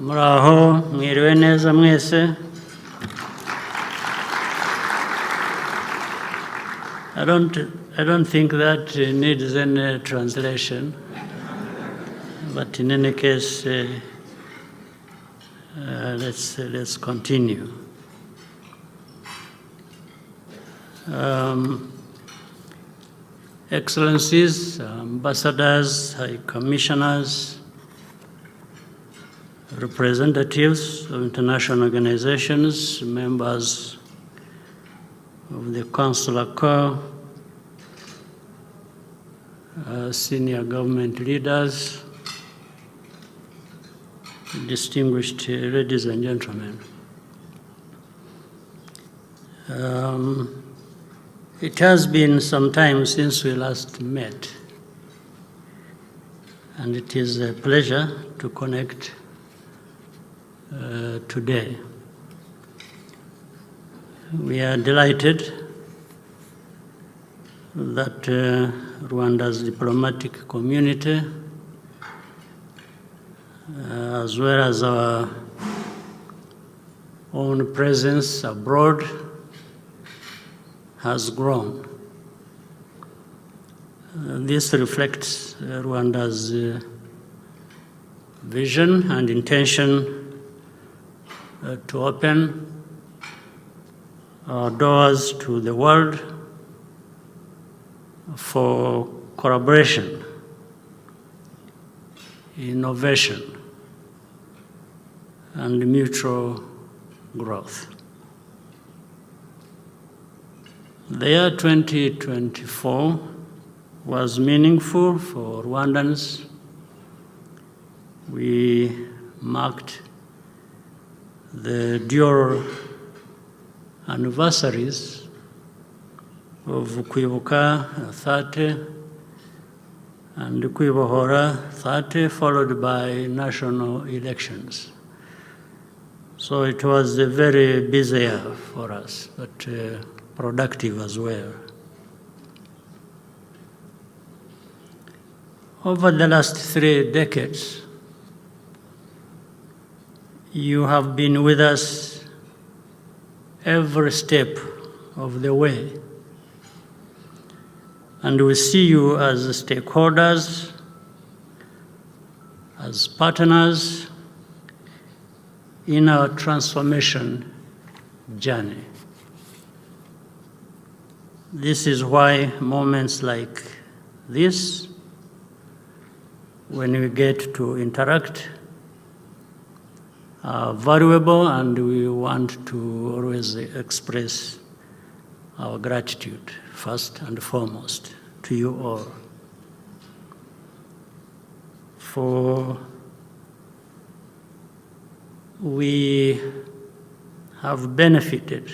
Muraho, mwiriwe neza mwese. I don't think that needs any translation, but in any case, let's continue. Excellencies, ambassadors, high commissioners, representatives of international organizations, members of the Consular Corps, senior government leaders, distinguished ladies and gentlemen. It has been some time since we last met, and it is a pleasure to connect today. We are delighted that Rwanda's diplomatic community, as well as our own presence abroad, has grown. This reflects Rwanda's vision and intention to open our doors to the world for collaboration, innovation, and mutual growth. The year 2024 was meaningful for Rwandans. We marked the dual anniversaries of Kwibuka 30 and Kwibohora 30, followed by national elections. So it was a very busy year for us, but productive as well. Over the last 3 decades, you have been with us every step of the way. And we see you as stakeholders, as partners in our transformation journey. This is why moments like this, when we get to interact, are valuable, and we want to always express our gratitude, first and foremost, to you all. For we have benefited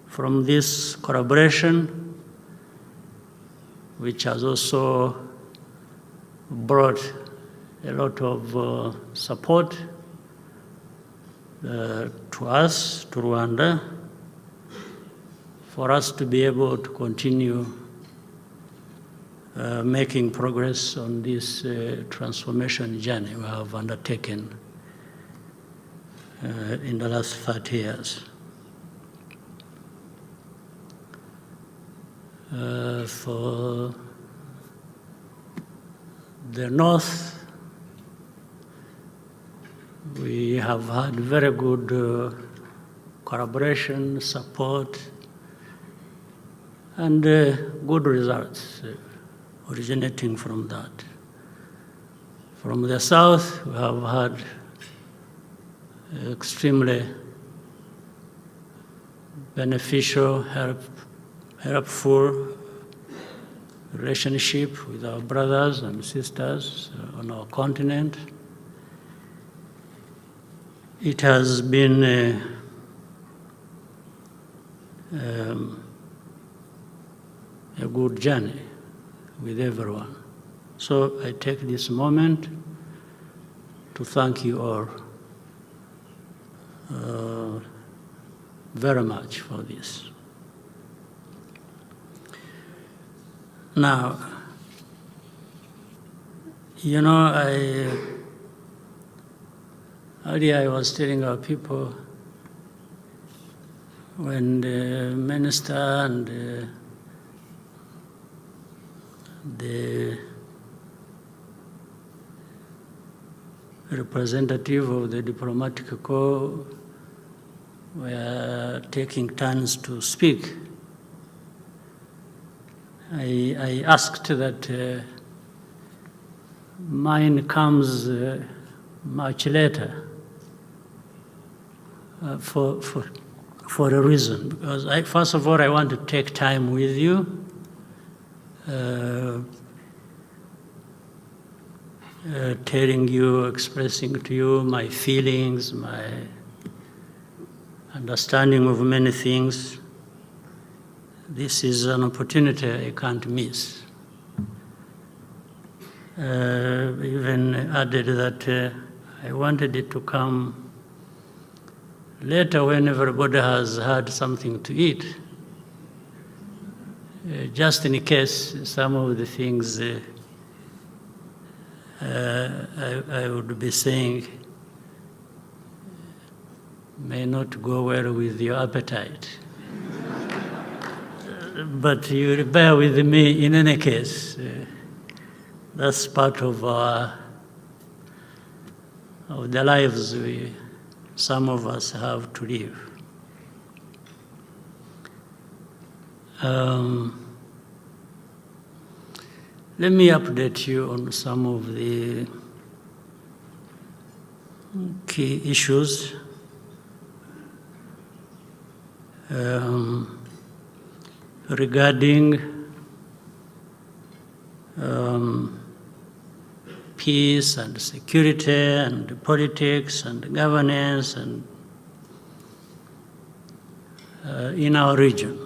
from this collaboration, which has also brought a lot of support to us, to Rwanda, for us to be able to continue making progress on this transformation journey we have undertaken in the last 30 years. For the North, we have had very good collaboration, support, and good results originating from that. From the South, we have had extremely beneficial, helpful relationship with our brothers and sisters on our continent. It has been a good journey with everyone. So I take this moment to thank you all very much for this. Now, you know, Earlier I was telling our people, when the minister and the representative of the diplomatic corps were taking turns to speak, I asked that mine comes much later for a reason. Because first of all, I want to take time with you, telling you, expressing to you my feelings, my understanding of many things. This is an opportunity I can't miss. Even added that I wanted it to come later when everybody has had something to eat, just in case some of the things I would be saying may not go well with your appetite. But you bear with me in any case. That's part of the lives some of us have to live. Let me update you on some of the key issues. Regarding peace and security and politics and governance and in our region.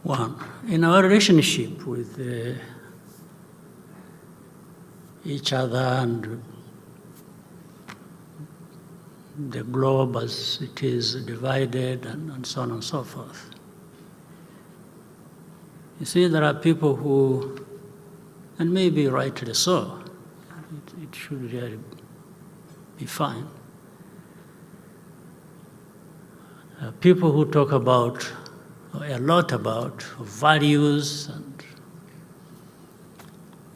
One, in our relationship with each other and the globe as it is divided and so on and so forth. You see, there are people who, and maybe rightly so, it should really be fine. People who talk about, a lot about, values and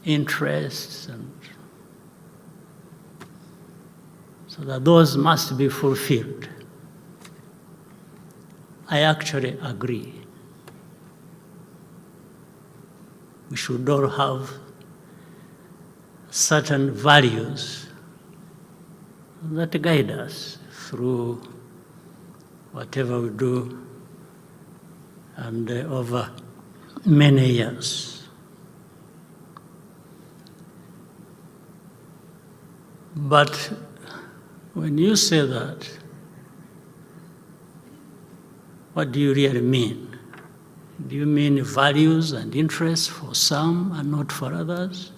interests, and so that those must be fulfilled. I actually agree. We should all have certain values that guide us through whatever we do and over many years. But when you say that, what do you really mean? Do you mean values and interests for some and not for others?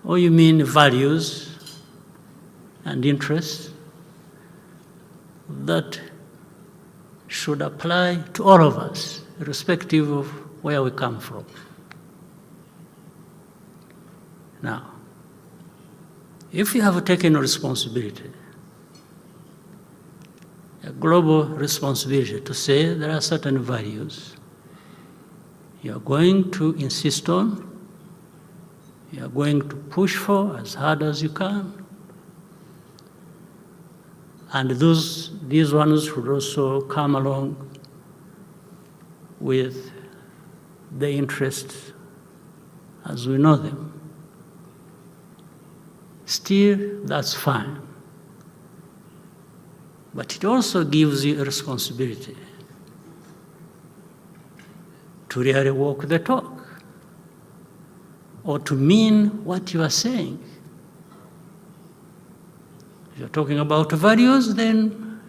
Or you mean values and interests that should apply to all of us, irrespective of where we come from? Now, if you have taken a responsibility, a global responsibility to say there are certain values you're going to insist on, you're going to push for as hard as you can, and these ones should also come along with the interests as we know them. Still, that's fine. But it also gives you a responsibility to really walk the talk or to mean what you are saying. If you're talking about values, then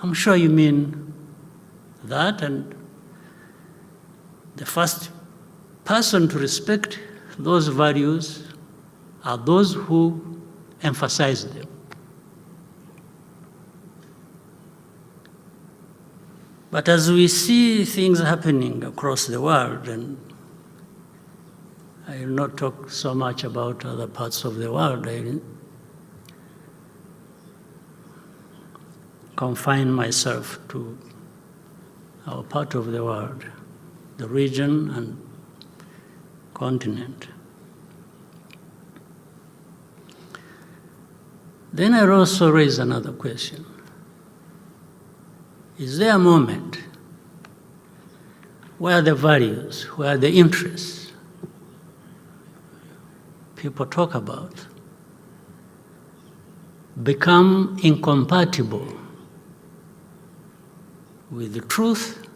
I'm sure you mean that, and the first person to respect those values are those who emphasize them. But as we see things happening across the world, and I will not talk so much about other parts of the world. I will confine myself to our part of the world, the region and continent. Then I'll also raise another question. Is there a moment where the values, where the interests people talk about become incompatible with the truth,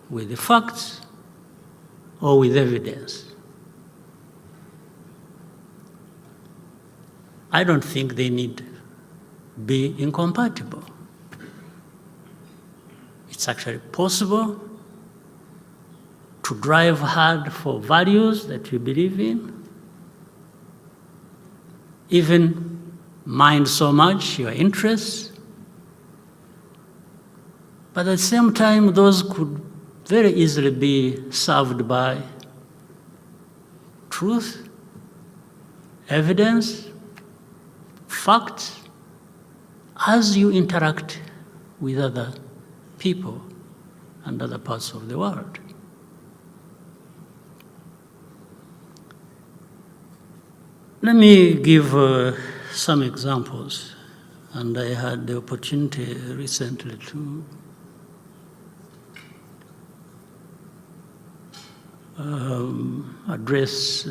with the facts, or with evidence? I don't think they need be incompatible. It's actually possible to drive hard for values that you believe in, even mind so much your interests, but at the same time, those could very easily be served by truth, evidence, facts, as you interact with other people and other parts of the world. Let me give some examples, and I had the opportunity recently to address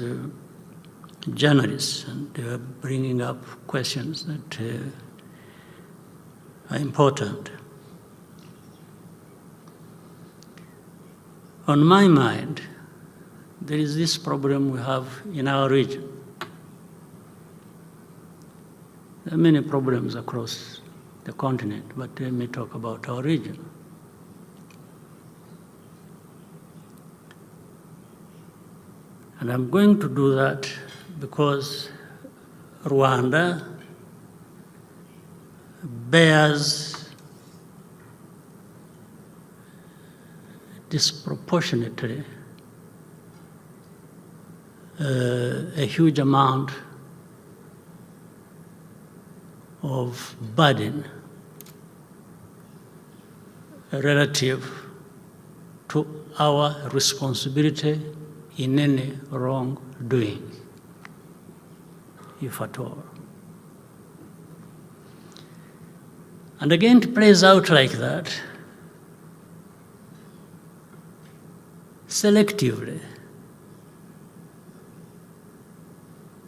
journalists, and they were bringing up questions that are important. On my mind, there is this problem we have in our region. There are many problems across the continent, but let me talk about our region. And I'm going to do that because Rwanda bears disproportionately a huge amount of burden relative to our responsibility in any wrongdoing, if at all. And again, it plays out like that, selectively,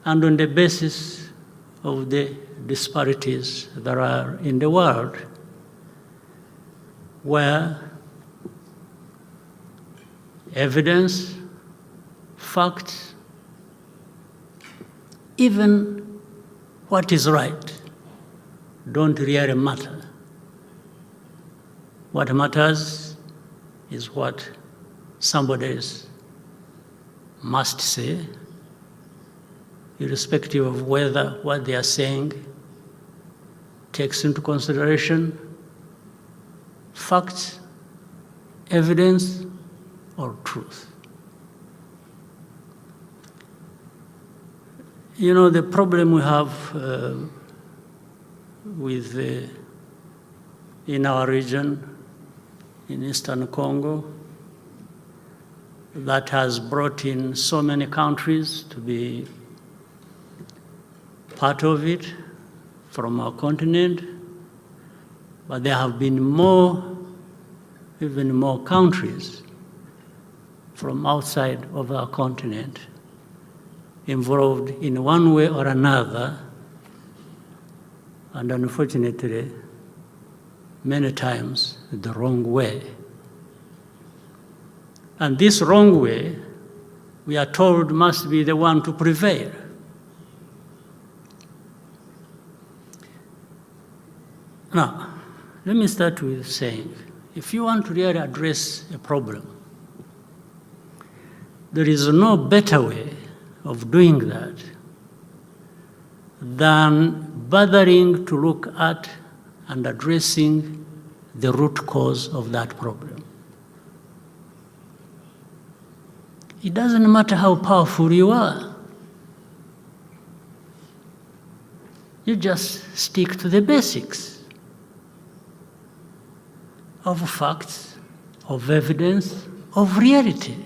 and on the basis of the disparities that are in the world, where evidence, facts, even what is right, don't really matter. What matters is what somebody else must say, irrespective of whether what they are saying takes into consideration facts, evidence, or truth. You know, the problem we have in our region, in Eastern Congo, that has brought in so many countries to be part of it from our continent, but there have been even more countries from outside of our continent involved in one way or another, and unfortunately, many times the wrong way. And this wrong way, we are told, must be the one to prevail. Now, let me start with saying, if you want to really address a problem, there is no better way of doing that than bothering to look at and addressing the root cause of that problem. it doesn't matter how powerful you are. You just stick to the basics of facts, of evidence, of reality.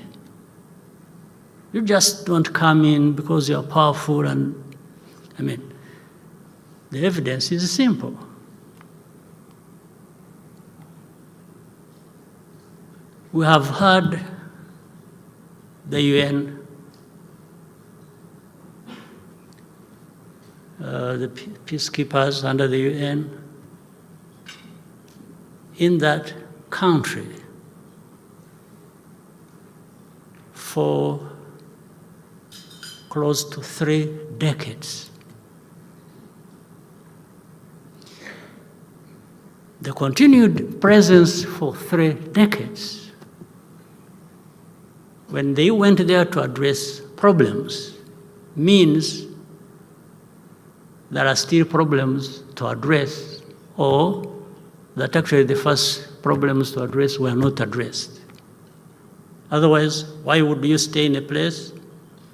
You just don't come in because you're powerful and, the evidence is simple. We have heard the UN, the peacekeepers under the UN in that country for close to 3 decades. The continued presence for 3 decades, when they went there to address problems, means there are still problems to address, or that actually the first problems to address were not addressed. Otherwise, why would you stay in a place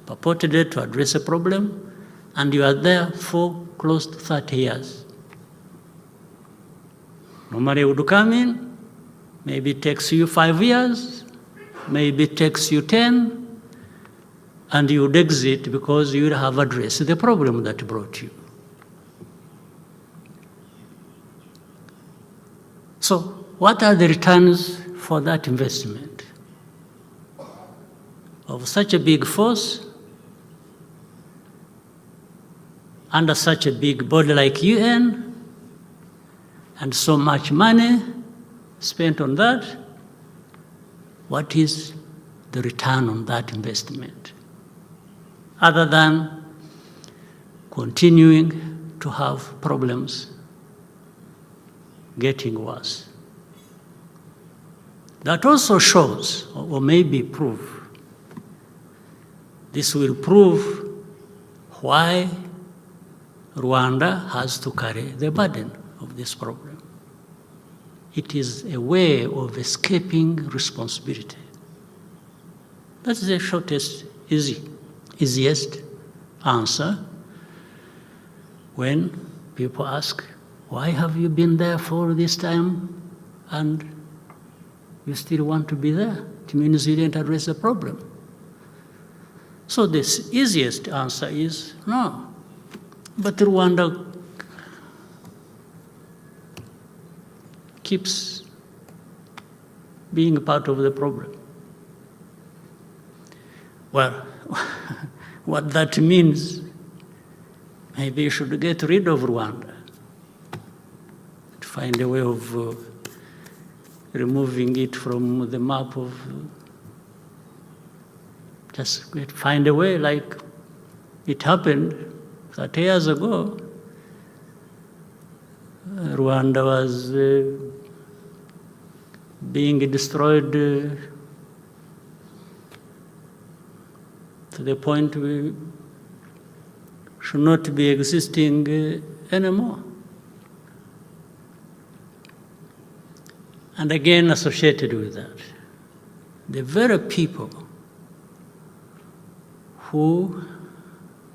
purportedly to address a problem, and you are there for close to 30 years? Normally you would come in, maybe it takes you 5 years, maybe it takes you 10, and you would exit because you would have addressed the problem that brought you. So what are the returns for that investment? Of such a big force, under such a big body like UN, and so much money spent on that, what is the return on that investment? Other than continuing to have problems getting worse. That also shows, or maybe prove, this will prove why Rwanda has to carry the burden of this problem. It is a way of escaping responsibility. That's the shortest, easiest answer when people ask, why have you been there for this time and you still want to be there? It means you didn't address the problem. So the easiest answer is no. But Rwanda keeps being a part of the problem. Well, what that means, maybe you should get rid of Rwanda, to find a way of removing it from the map of, just find a way like it happened 30 years ago. Rwanda was being destroyed to the point we should not be existing anymore. And again, associated with that, the very people who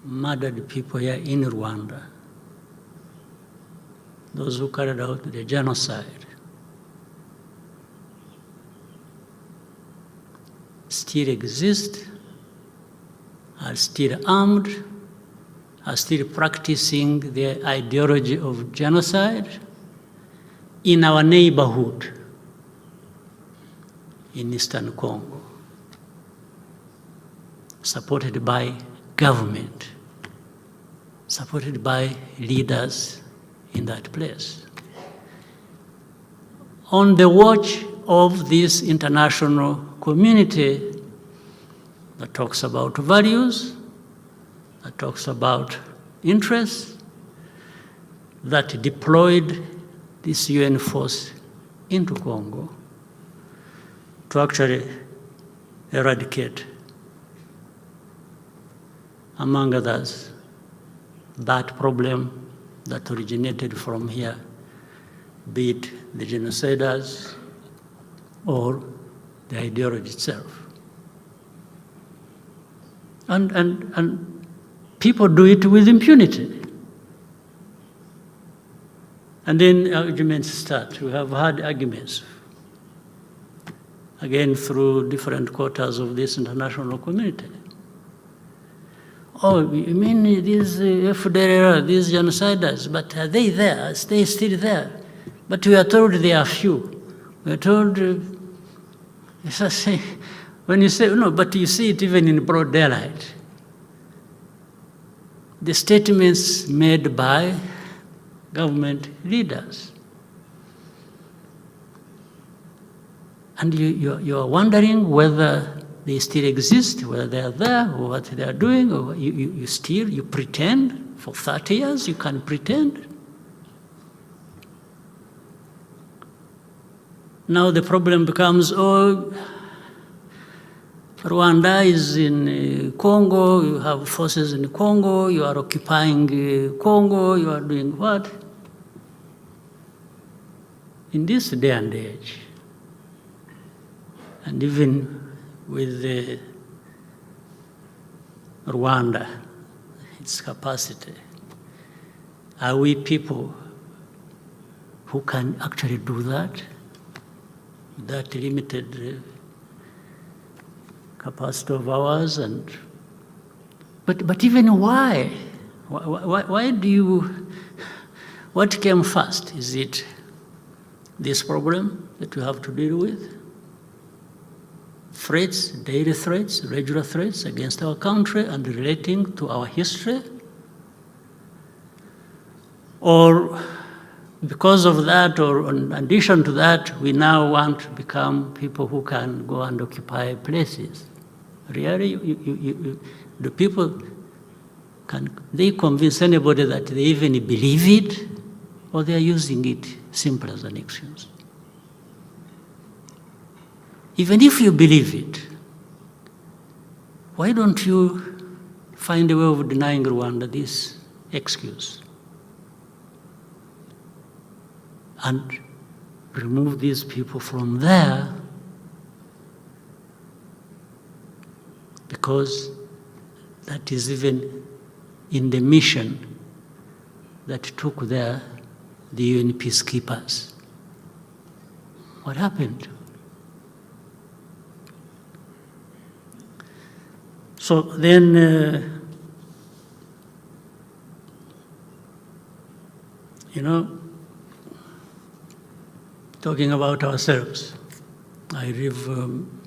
murdered people here in Rwanda, those who carried out the genocide, still exist, are still armed, are still practicing the ideology of genocide in our neighborhood in Eastern Congo, supported by government, supported by leaders in that place. On the watch of this international community that talks about values, that talks about interests, that deployed this UN force into Congo to actually eradicate, among others, that problem that originated from here, be it the genociders or the ideology itself. And people do it with impunity. And then arguments start. We have had arguments, again, through different quarters of this international community. Oh, you mean these FDLR, these genociders, but are they there? Are they still there? But we are told they are few. We are told, when you say, no, but you see it even in broad daylight. The statements made by government leaders. And you are wondering whether they still exist, whether they are there, or what they are doing, or you pretend for 30 years, you can pretend. Now the problem becomes, oh, Rwanda is in Congo, you have forces in Congo, you are occupying Congo, you are doing what? In this day and age, and even with Rwanda, its capacity, are we people who can actually do that? That limited capacity of ours, but even why? Why do you? What came first? Is it this problem that we have to deal with? Threats, daily threats, regular threats against our country and relating to our history? Or because of that, or in addition to that, we now want to become people who can go and occupy places? Really, do people, can they convince anybody that they even believe it, or they are using it simply as an excuse? Even if you believe it, why don't you find a way of denying Rwanda this excuse and remove these people from there? Because that is even in the mission that took there the UN peacekeepers. What happened? So then, talking about ourselves, I leave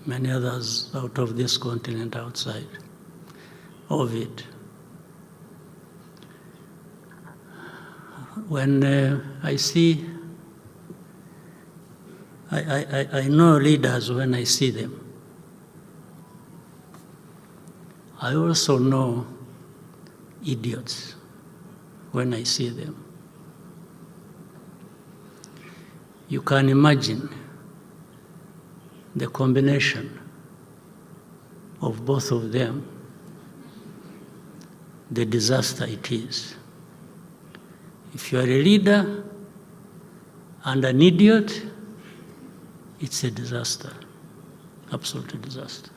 many others out of this continent, outside of it. When I see, I know leaders when I see them. I also know idiots when I see them. You can imagine the combination of both of them, the disaster it is. If you are a leader and an idiot, it's a disaster, absolute disaster.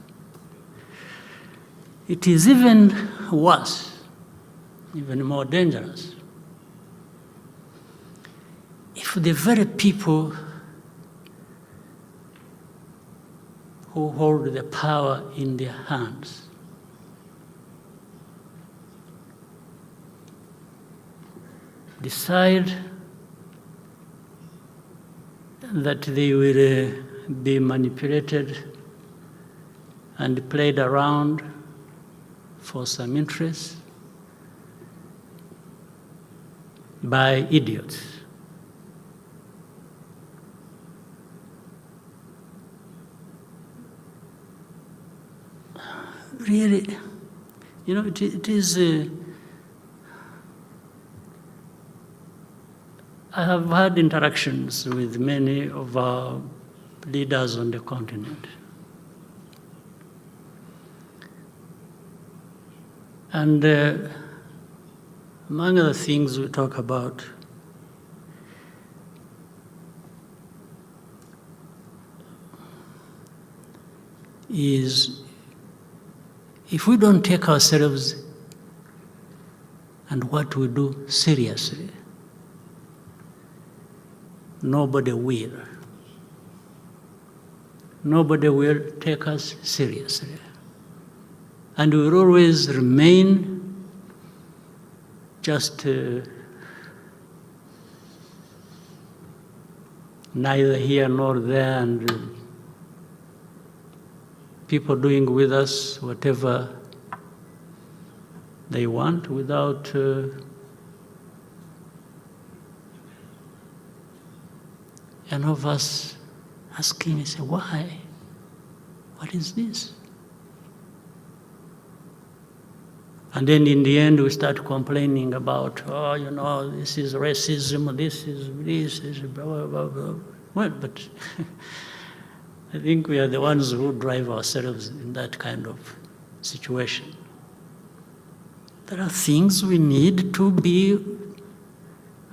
It is even worse, even more dangerous, if the very people who hold the power in their hands decide that they will be manipulated and played around for some interest by idiots. Really, it is. I have had interactions with many of our leaders on the continent. And among other things we talk about is if we don't take ourselves and what we do seriously, nobody will. Nobody will take us seriously. And we will always remain just neither here nor there, and people doing with us whatever they want without any of us asking, say, why? What is this? And then in the end, we start complaining about, oh, you know, this is racism, this is blah, blah, blah, blah. Well, but I think we are the ones who drive ourselves in that kind of situation. There are things we need to be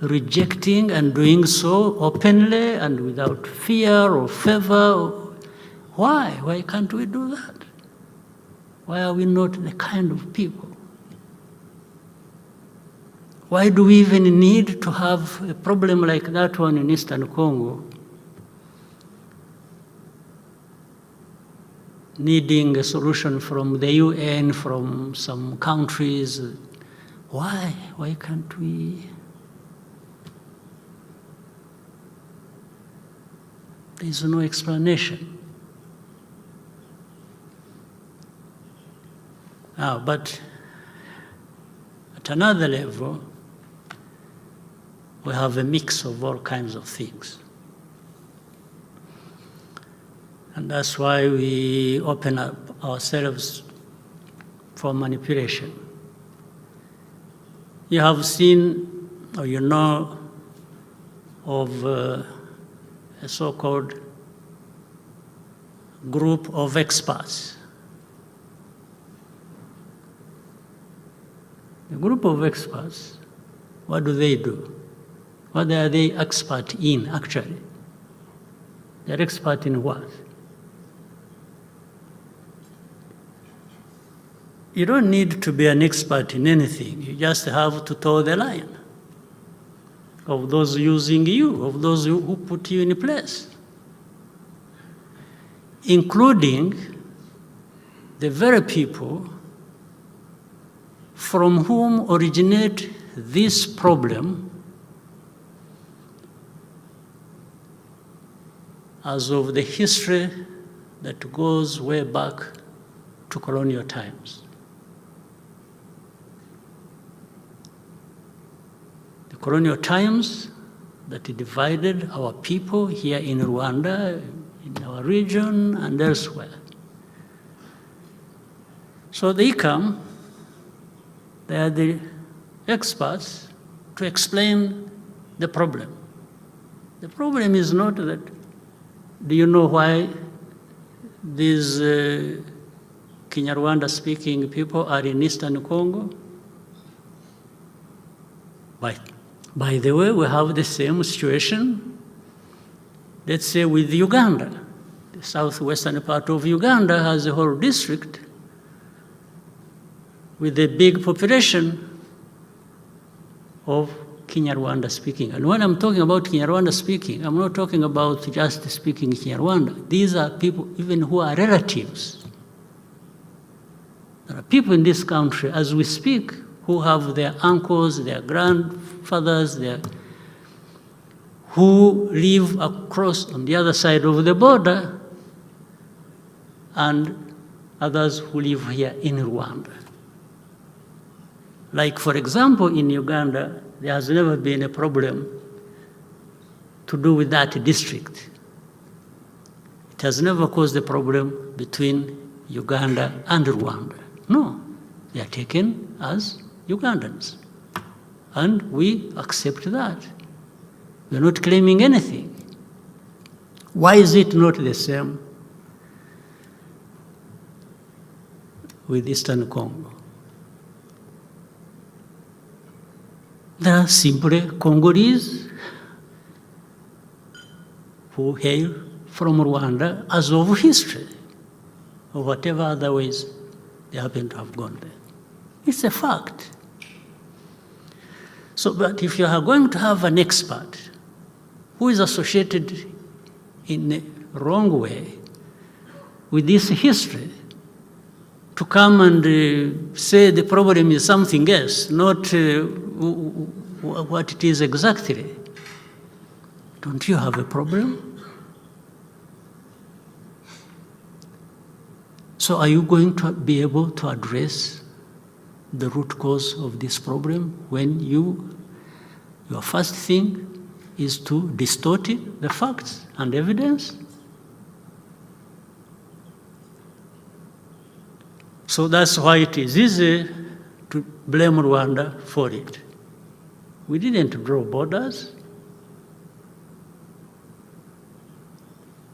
rejecting and doing so openly and without fear or favor. Why? Why can't we do that? Why are we not the kind of people? Why do we even need to have a problem like that one in Eastern Congo, needing a solution from the UN, from some countries? Why? Why can't we? There is no explanation. But at another level, we have a mix of all kinds of things. And that's why we open up ourselves for manipulation. You have seen, or you know, of a so-called group of experts. The group of experts, what do? What are they expert in, actually? They're expert in what? You don't need to be an expert in anything. You just have to toe the line of those using you, of those who put you in place, including the very people from whom originate this problem as of the history that goes way back to colonial times. The colonial times that divided our people here in Rwanda, in our region, and elsewhere. So they come, they are the experts to explain the problem. The problem is not that, do you know why these Kinyarwanda speaking people are in Eastern Congo? By the way, we have the same situation, let's say, with Uganda. The southwestern part of Uganda has a whole district with a big population of Kinyarwanda speaking. And when I'm talking about Kinyarwanda speaking, I'm not talking about just speaking Kinyarwanda. These are people even who are relatives. There are people in this country, as we speak, who have their uncles, their grandfathers, who live across on the other side of the border, and others who live here in Rwanda. Like, for example, in Uganda, there has never been a problem to do with that district. It has never caused a problem between Uganda and Rwanda. No, they are taken as Ugandans. And we accept that. We're not claiming anything. Why is it not the same with Eastern Congo? There are simply Congolese who hail from Rwanda as of history, or whatever other ways They happen to have gone there. It's a fact. So, but if you are going to have an expert who is associated in a wrong way with this history to come and say the problem is something else, not what it is exactly, don't you have a problem? So are you going to be able to address the root cause of this problem when your first thing is to distort the facts and evidence? So that's why it is easy to blame Rwanda for it. We didn't draw borders.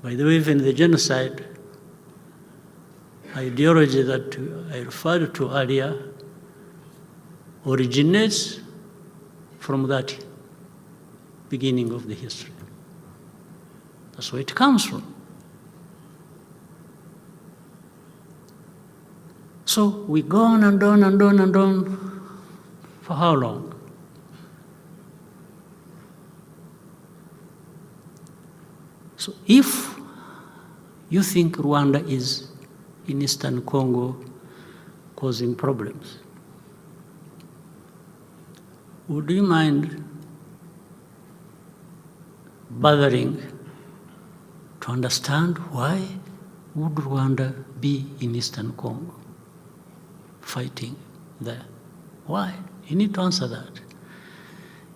By the way, even the genocide ideology that I referred to earlier originates from that beginning of the history. That's where it comes from. So we go on and on and on and on for how long? So if you think Rwanda is in Eastern Congo causing problems, would you mind bothering to understand why would Rwanda be in Eastern Congo fighting there? Why? You need to answer that.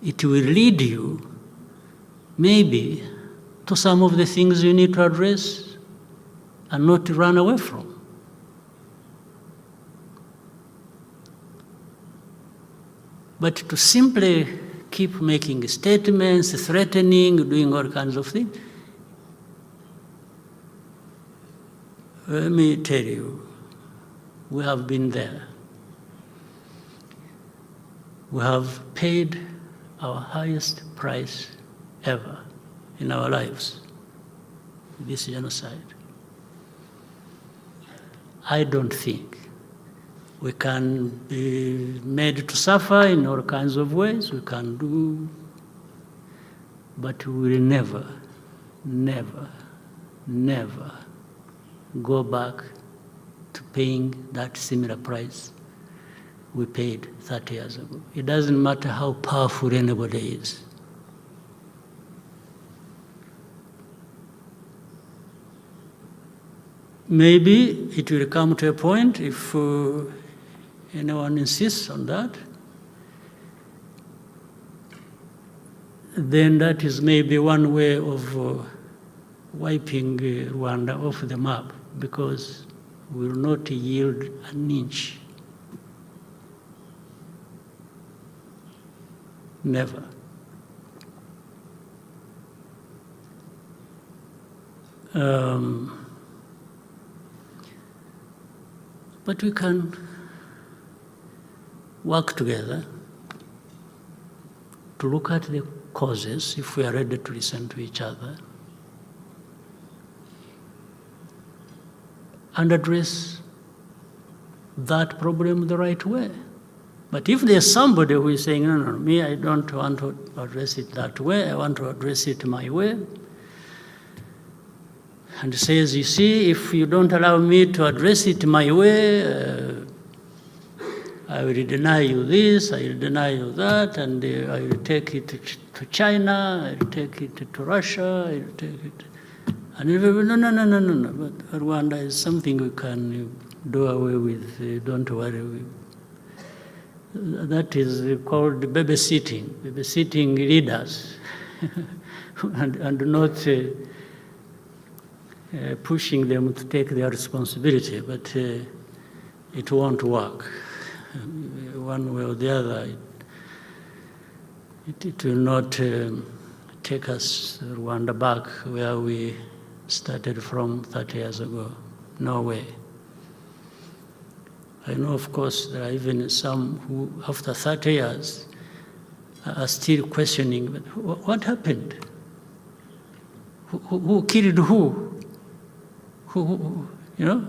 It will lead you maybe to some of the things you need to address and not run away from. But to simply keep making statements, threatening, doing all kinds of things, let me tell you, we have been there. We have paid our highest price ever in our lives, this genocide. I don't think we can be made to suffer in all kinds of ways. We can do, but we will never, never, never go back to paying that similar price we paid 30 years ago. It doesn't matter how powerful anybody is. Maybe it will come to a point, if anyone insists on that, then that is maybe one way of wiping Rwanda off the map, because we will not yield an inch. Never. But we can work together to look at the causes if we are ready to listen to each other and address that problem the right way. But if there's somebody who is saying, no, me, I don't want to address it that way, I want to address it my way, and says, you see, if you don't allow me to address it my way, I will deny you this, I will deny you that, and I will take it to China, I will take it to Russia, I will take it. And no. But Rwanda is something we can do away with, don't worry. That is called babysitting leaders, and not pushing them to take their responsibility, but it won't work. One way or the other, it will not take us, Rwanda, back where we started from 30 years ago. No way. I know, of course, there are even some who, after 30 years, are still questioning, but what happened? Who killed who? Who, you know?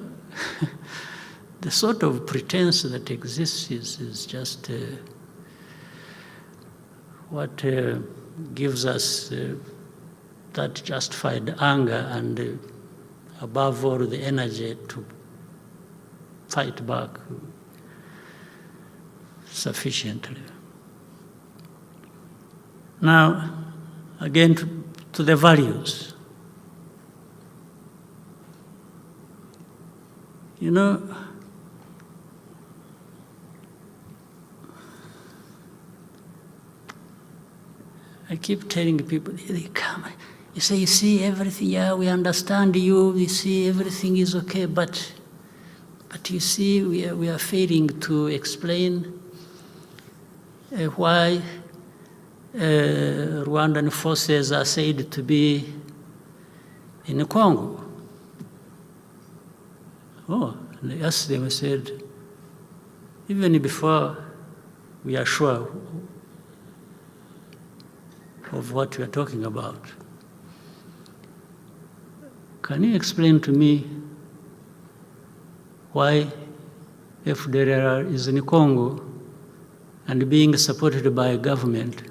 the sort of pretense that exists is just what gives us that justified anger and above all the energy to fight back sufficiently. Now, again to the values. You know, I keep telling people, they come, you say, you see everything, yeah, we understand you, we see everything is okay, but you see, we are failing to explain why Rwandan forces are said to be in Congo. Oh, and I asked them, I said, even before we are sure of what we are talking about, can you explain to me why FDLR is in Congo and being supported by government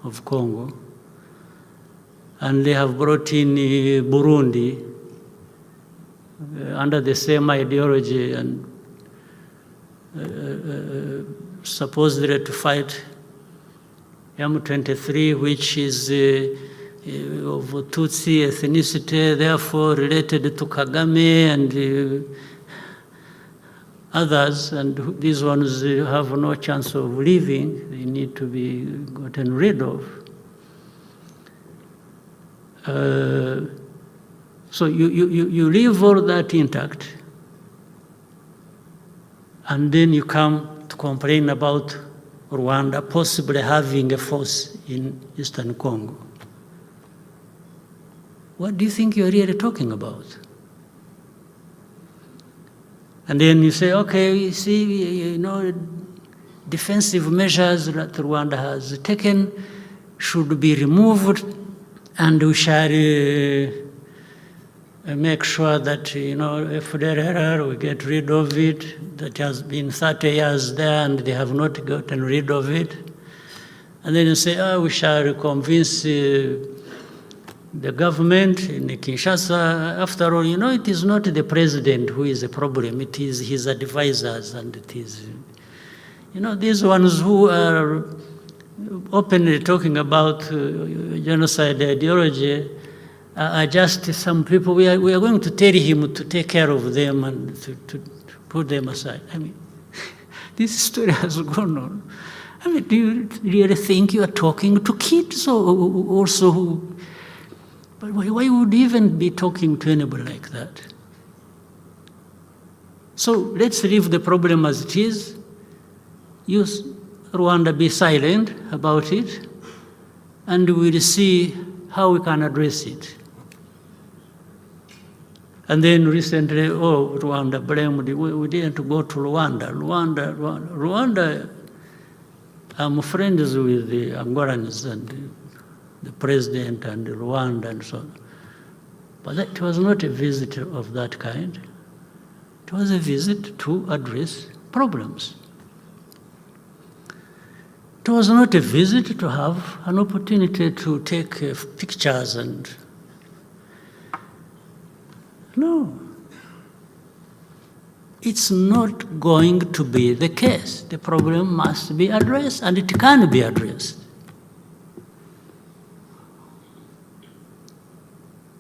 of Congo, and they have brought in Burundi under the same ideology and supposedly to fight M23, which is of Tutsi ethnicity, therefore related to Kagame and others, and these ones have no chance of living. They need to be gotten rid of. So you leave all that intact, and then you come to complain about Rwanda possibly having a force in Eastern Congo. What do you think you're really talking about? And then you say, okay, you see, you know, defensive measures that Rwanda has taken should be removed, and we shall make sure that, you know, FDLR, we get rid of it. That has been 30 years there and they have not gotten rid of it. And then you say, oh, we shall convince the government in Kinshasa. After all, you know, it is not the president who is the problem, it is his advisors, and it is, you know, these ones who are openly talking about genocide ideology are just some people. We are going to tell him to take care of them and to put them aside. I mean, this story has gone on. I mean, do you really think you are talking to kids or also who? But why would you even be talking to anybody like that? So let's leave the problem as it is. Use Rwanda, be silent about it, and we'll see how we can address it. And then recently, oh, Rwanda blamed, we didn't go to Rwanda. Rwanda, I'm friends with the Angolans and the president and Rwanda and so on. But that was not a visit of that kind. It was a visit to address problems. It was not a visit to have an opportunity to take pictures and... No. It's not going to be the case. The problem must be addressed, and it can be addressed.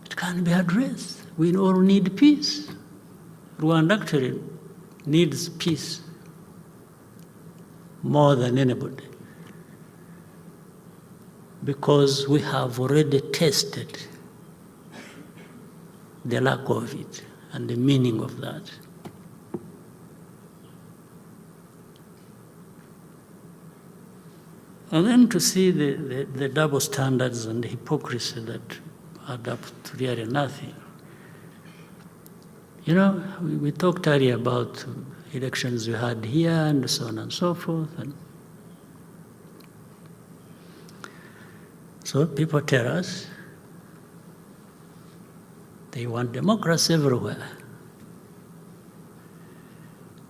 It can be addressed. We all need peace. Rwanda actually needs peace more than anybody, because we have already tested the lack of it and the meaning of that. And then to see the double standards and the hypocrisy that add up to really nothing. You know, we talked earlier about elections we had here and so on and so forth. And so people tell us they want democracy everywhere.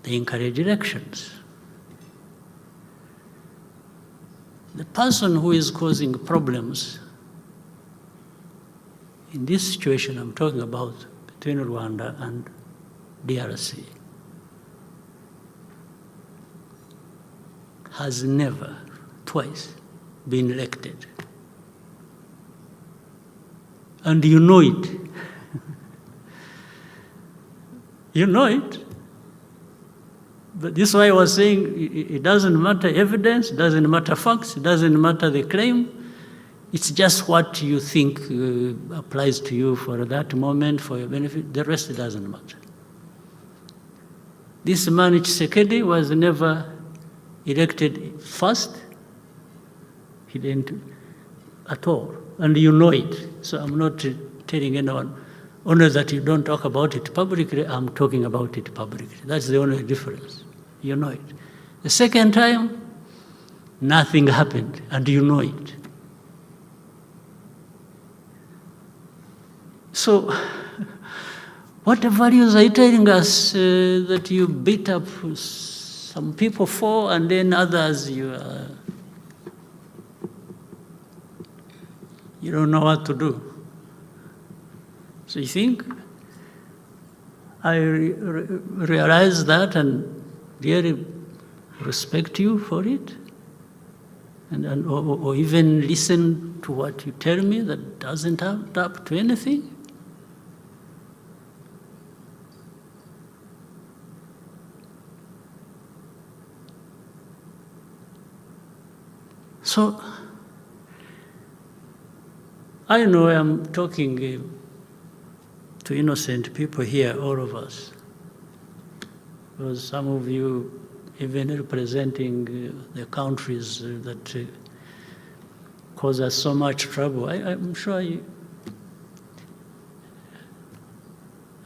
They encourage elections. The person who is causing problems in this situation I'm talking about between Rwanda and DRC has never, twice, been elected. And you know it. You know it. But this is why I was saying it doesn't matter evidence, it doesn't matter facts, it doesn't matter the claim. It's just what you think applies to you for that moment, for your benefit. The rest doesn't matter. This man, Tshisekedi, was never elected first. He didn't at all. And you know it. So I'm not telling anyone, only that you don't talk about it publicly, I'm talking about it publicly. That's the only difference. You know it. The second time, nothing happened, and you know it. So, what values are you telling us that you beat up some people for, and then others you don't know what to do? So you think I realize that and really respect you for it, or even listen to what you tell me that doesn't add up to anything? So, I know I'm talking to innocent people here, all of us. Because some of you, even representing the countries that cause us so much trouble, I'm sure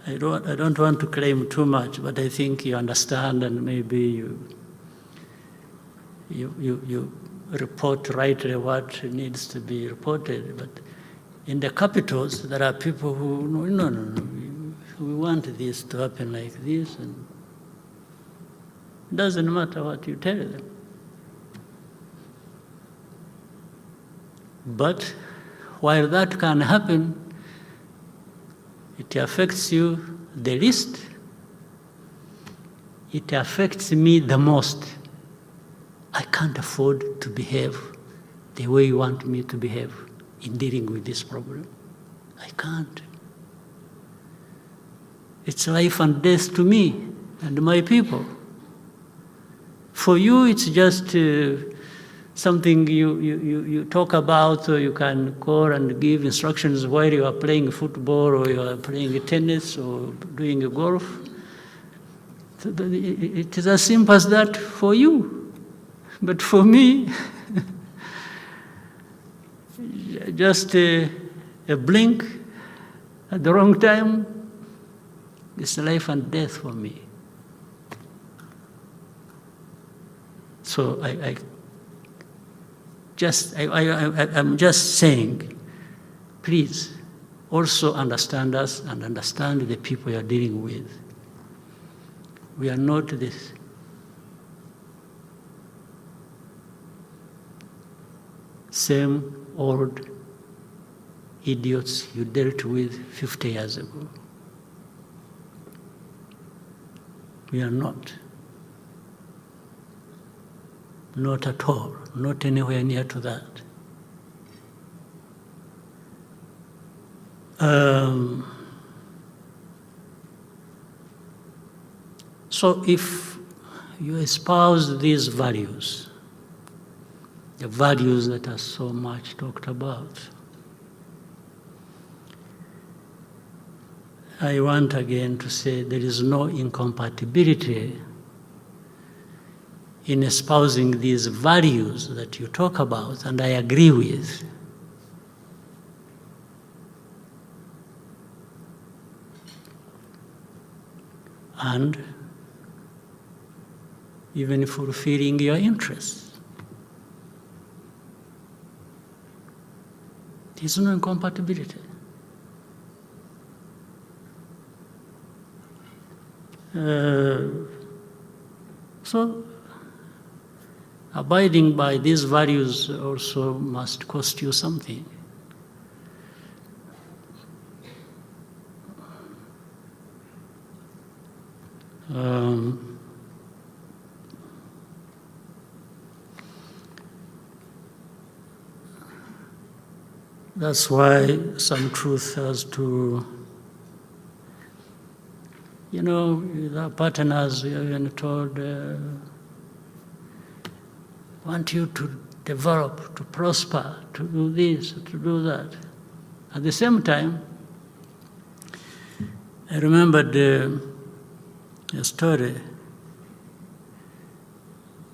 I don't want to claim too much, but I think you understand, and maybe you report rightly what needs to be reported. But in the capitals, there are people who, no, we want this to happen like this, and it doesn't matter what you tell them. But while that can happen, it affects you the least. It affects me the most. I can't afford to behave the way you want me to behave in dealing with this problem. I can't. It's life and death to me and my people. For you, it's just something you talk about, or you can call and give instructions while you are playing football, or you are playing tennis, or doing golf. It is as simple as that for you. But for me, just a blink at the wrong time, it's life and death for me. So I'm just saying, please also understand us and understand the people you are dealing with. We are not this same old idiots you dealt with 50 years ago. We are not. Not at all. Not anywhere near to that. So if you espouse these values, the values that are so much talked about, I want again to say there is no incompatibility in espousing these values that you talk about, and I agree with. And even fulfilling your interests. There's no incompatibility. So, abiding by these values also must cost you something. That's why some truth has to, with our partners, we have been told, want you to develop, to prosper, to do this, to do that. At the same time, I remembered a story.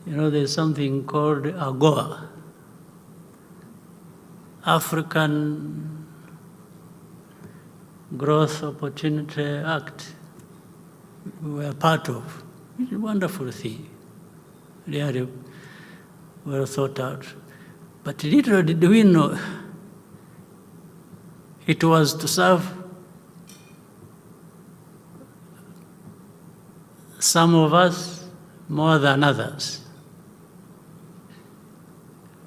There's something called AGOA, African Growth Opportunity Act. We were part of. It's a wonderful thing, really well thought out. But little did we know it was to serve some of us more than others.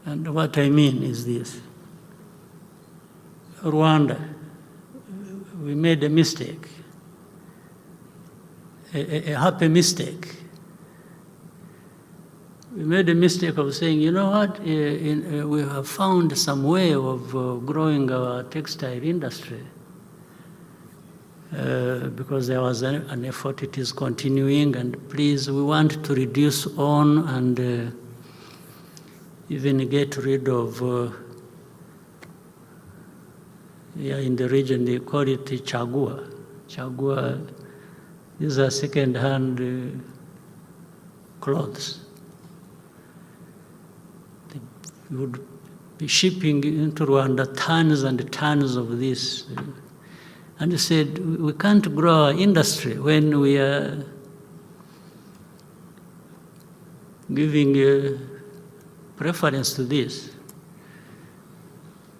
And what I mean is this. Rwanda, we made a mistake, a happy mistake. We made a mistake of saying, you know what, we have found some way of growing our textile industry because there was an effort, it is continuing, and please, we want to reduce on and even get rid of in the region, they call it chagua. Chagua, these are second-hand clothes. They would be shipping into Rwanda tons and tons of this. And they said, we can't grow our industry when we are giving preference to this.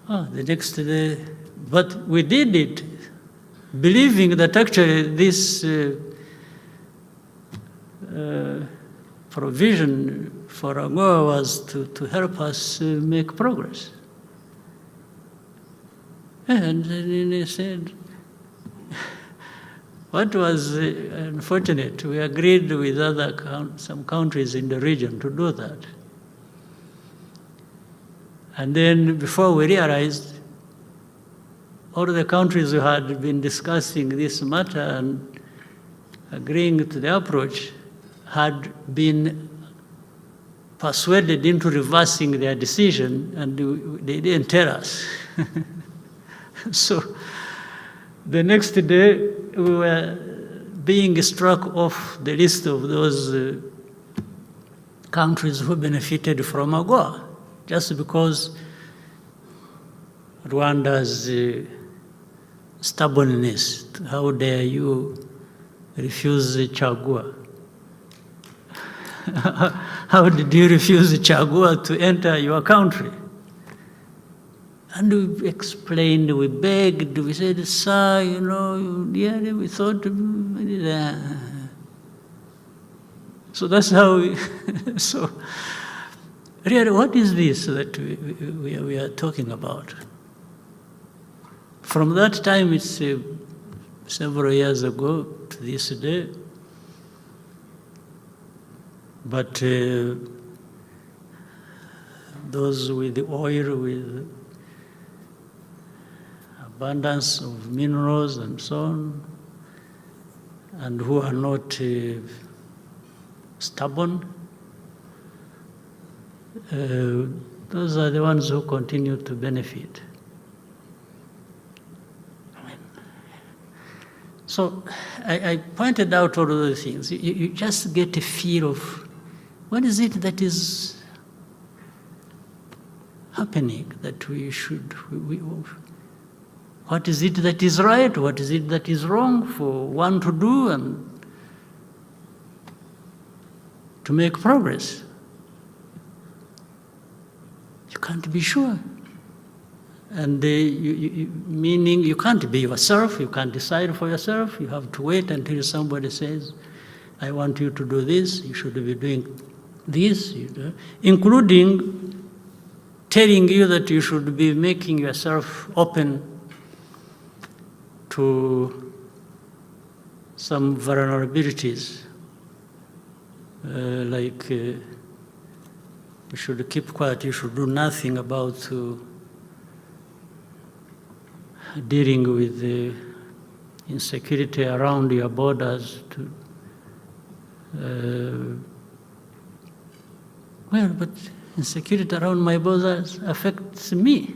The next day, but we did it believing that actually this provision for AGOA was to help us make progress. And then they said, what was unfortunate, we agreed with some countries in the region to do that. And then before we realized, all the countries who had been discussing this matter and agreeing to the approach had been persuaded into reversing their decision, and they didn't tell us. So the next day, we were being struck off the list of those countries who benefited from AGOA, just because Rwanda's stubbornness. How dare you refuse chagua? How did you refuse chagua to enter your country? And we explained, we begged, we said, sir, yeah, we thought, so that's how we, so really, what is this that we are talking about? From that time, it's several years ago to this day, but those with the oil, with abundance of minerals and so on, and who are not stubborn, those are the ones who continue to benefit. So I pointed out all of those things. You just get a feel of what is it that is happening that we should, what is it that is right, what is it that is wrong for one to do and to make progress. You can't be sure. And meaning you can't be yourself, you can't decide for yourself, you have to wait until somebody says, I want you to do this, you should be doing this, including telling you that you should be making yourself open to some vulnerabilities, like you should keep quiet, you should do nothing about dealing with the insecurity around your borders. Well, but insecurity around my borders affects me.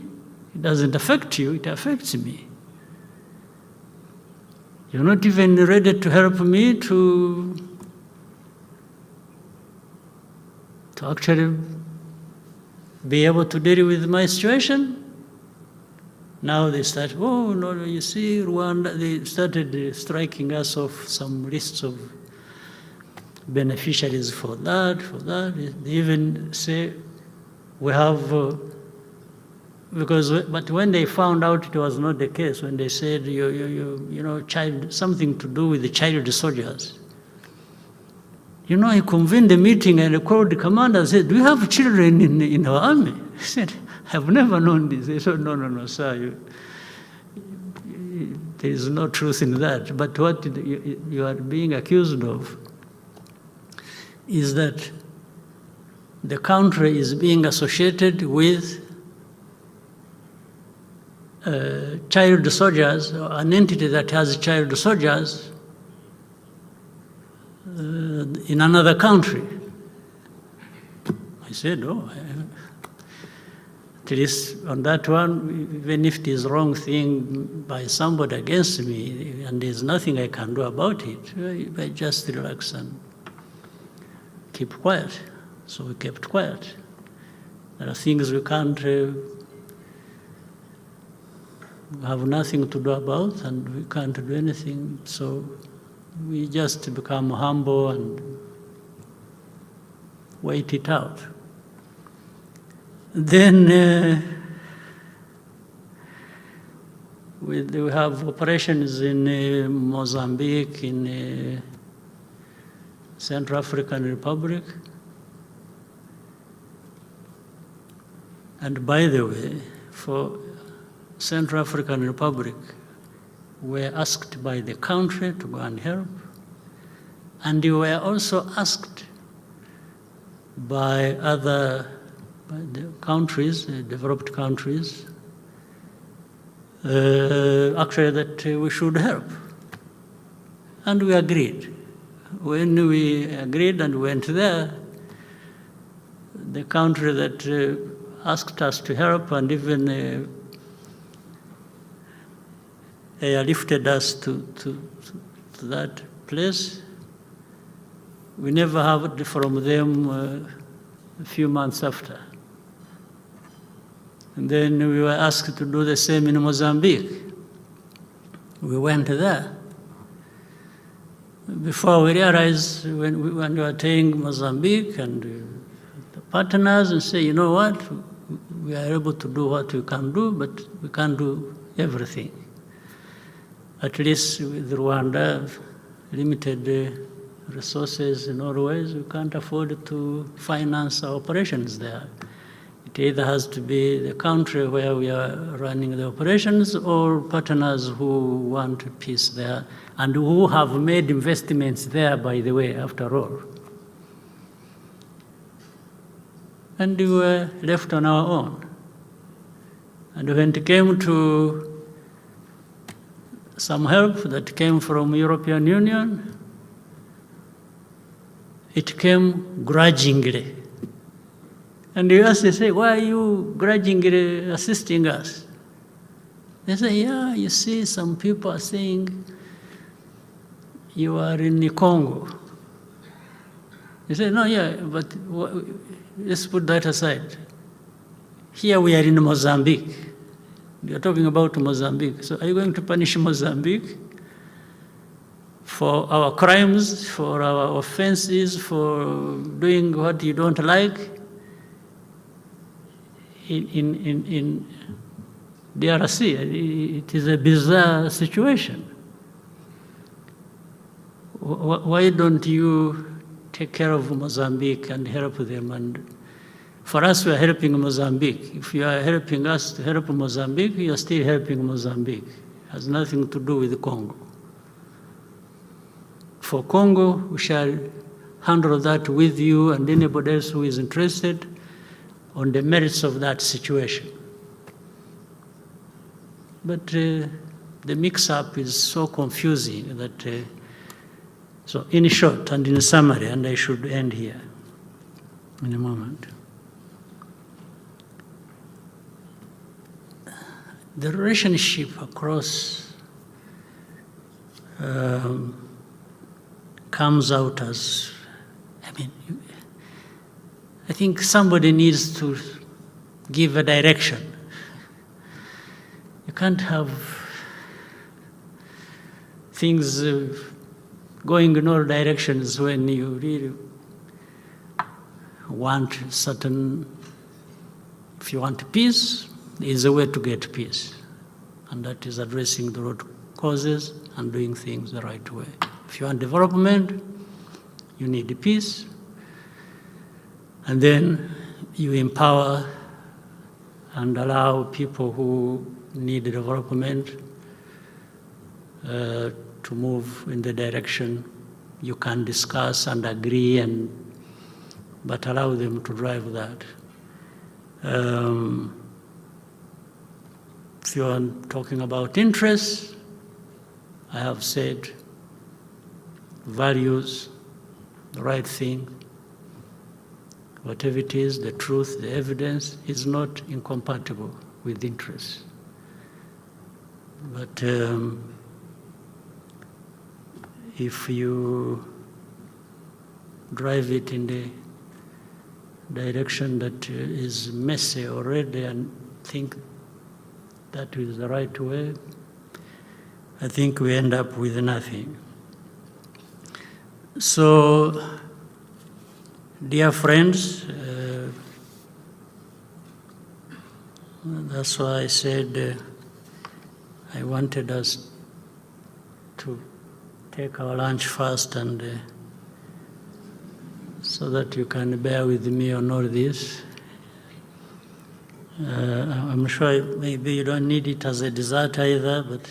It doesn't affect you, it affects me. You're not even ready to help me to actually be able to deal with my situation. Now they start, oh, no, you see, Rwanda, they started striking us off some lists of beneficiaries for that. They even say, we have, but when they found out it was not the case, when they said, you know, something to do with the child soldiers. You know, I convened a meeting and I called the commander and said, do you have children in our army? He said, I've never known this. They said, no, sir, there is no truth in that. But what you are being accused of is that the country is being associated with child soldiers, or an entity that has child soldiers in another country. I said, oh, at least on that one, even if it is wrong thing by somebody against me, and there's nothing I can do about it, I just relax and keep quiet. So we kept quiet. There are things we can't have nothing to do about, and we can't do anything. So we just become humble and wait it out. Then we have operations in Mozambique, in Central African Republic. And by the way, for Central African Republic, were asked by the country to go and help. And you were also asked by the countries, developed countries, actually that we should help. And we agreed. When we agreed and went there, the country that asked us to help and even airlifted us to that place, we never heard from them a few months after. And then we were asked to do the same in Mozambique. We went there. Before we realized, when we were taking Mozambique and the partners and say, you know what, we are able to do what we can do, but we can't do everything. At least with Rwanda, limited resources in all ways, we can't afford to finance our operations there. It either has to be the country where we are running the operations or partners who want peace there and who have made investments there, by the way, after all. And we were left on our own. And when it came to some help that came from European Union, it came grudgingly. And you ask, they say, why are you grudgingly assisting us? They say, yeah, you see, some people are saying you are in Congo. You say, no, yeah, but let's put that aside. Here we are in Mozambique. We are talking about Mozambique. So are you going to punish Mozambique for our crimes, for our offenses, for doing what you don't like in DRC? It is a bizarre situation. why don't you take care of Mozambique and help them? And for us, we are helping Mozambique. If you are helping us to help Mozambique, you are still helping Mozambique. It has nothing to do with Congo. For Congo, we shall handle that with you and anybody else who is interested on the merits of that situation. But the mix-up is so confusing that, so in short and in summary, and I should end here in a moment. The relationship across comes out as, I think somebody needs to give a direction. You can't have things going in all directions when you really want certain, if you want peace, there is a way to get peace. And that is addressing the root causes and doing things the right way. If you want development, you need peace. And then you empower and allow people who need development to move in the direction you can discuss and agree, but allow them to drive that. If you are talking about interests, I have said values, the right thing, whatever it is, the truth, the evidence is not incompatible with interests. But if you drive it in the direction that is messy already and think that is the right way, I think we end up with nothing. So, dear friends, that's why I said I wanted us to take our lunch first, and so that you can bear with me on all this. I'm sure maybe you don't need it as a dessert either, but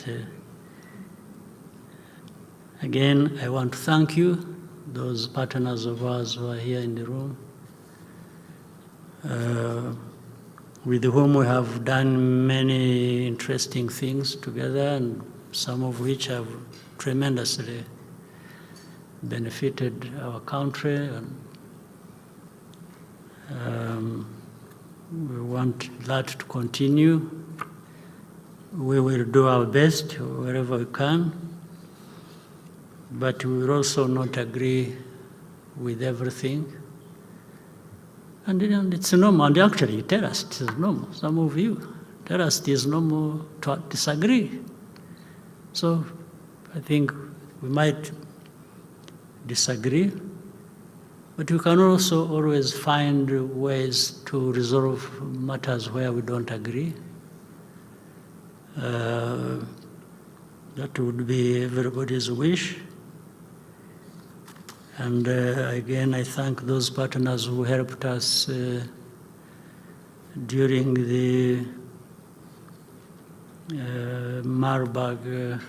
again, I want to thank you, those partners of ours who are here in the room, with whom we have done many interesting things together, and some of which have tremendously benefited our country. And we want that to continue. We will do our best wherever we can, but we will also not agree with everything. And it's normal, and actually you tell us it is normal. Some of you tell us it is normal to disagree. So I think we might disagree, but we can also always find ways to resolve matters where we don't agree. That would be everybody's wish. And again, I thank those partners who helped us during the Marburg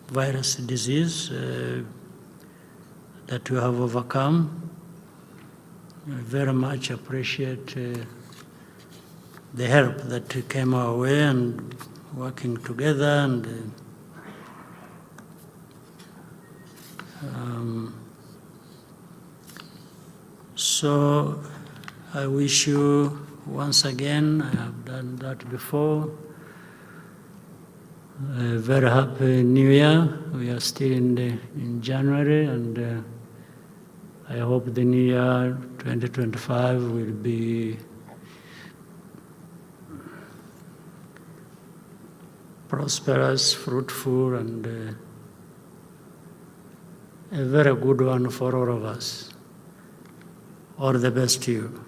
virus disease that we have overcome. I very much appreciate the help that came our way, and working together, and so I wish you once again, I have done that before, a very happy New Year. We are still in January, and I hope the New Year 2025 will be prosperous, fruitful, and a very good one for all of us. All the best to you.